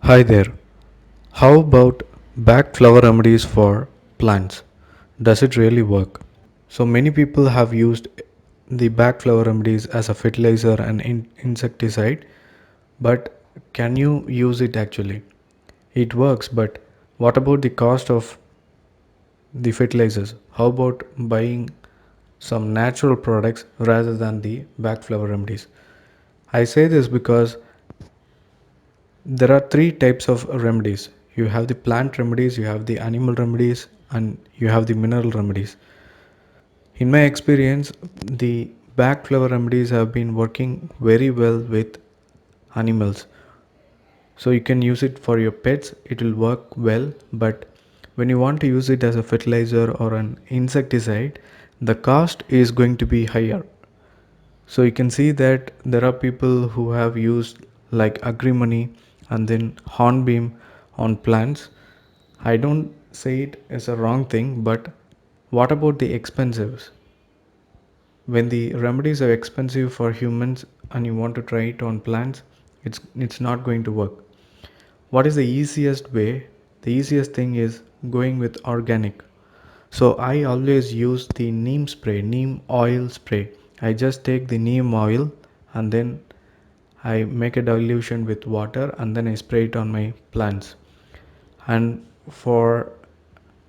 Hi there. How about back flower remedies for plants? Does it really work? So many people have used the back flower remedies as a fertilizer and insecticide, but can you use it actually? It works, but what about the cost of the fertilizers? How about buying some natural products rather than the back flower remedies? I say this because there are three types of remedies. You have the plant remedies, you have the animal remedies, and you have the mineral remedies. In my experience, the back flower remedies have been working very well with animals. So you can use it for your pets, it will work well, but when you want to use it as a fertilizer or an insecticide, the cost is going to be higher. So you can see that there are people who have used like agrimony and then hornbeam on plants. I don't say it as a wrong thing, but what about the expensives? When the remedies are expensive for humans and you want to try it on plants, it's not going to work. What is the easiest way? The easiest thing is going with organic. So I always use the neem spray, neem oil spray. I just take the neem oil and then I make a dilution with water and then I spray it on my plants. And for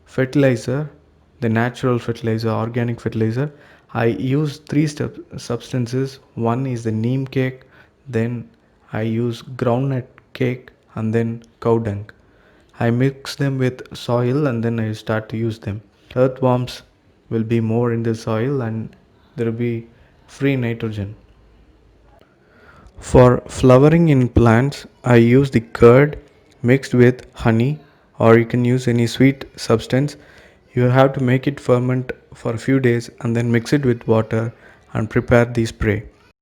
fertilizer, the natural fertilizer, organic fertilizer, I use three substances. One is the neem cake, then I use groundnut cake, and then cow dung. I mix them with soil and then I start to use them. Earthworms will be more in the soil and there will be free nitrogen. For flowering in plants, I use the curd mixed with honey, or you can use any sweet substance. You have to make it ferment for a few days and then mix it with water and prepare the spray.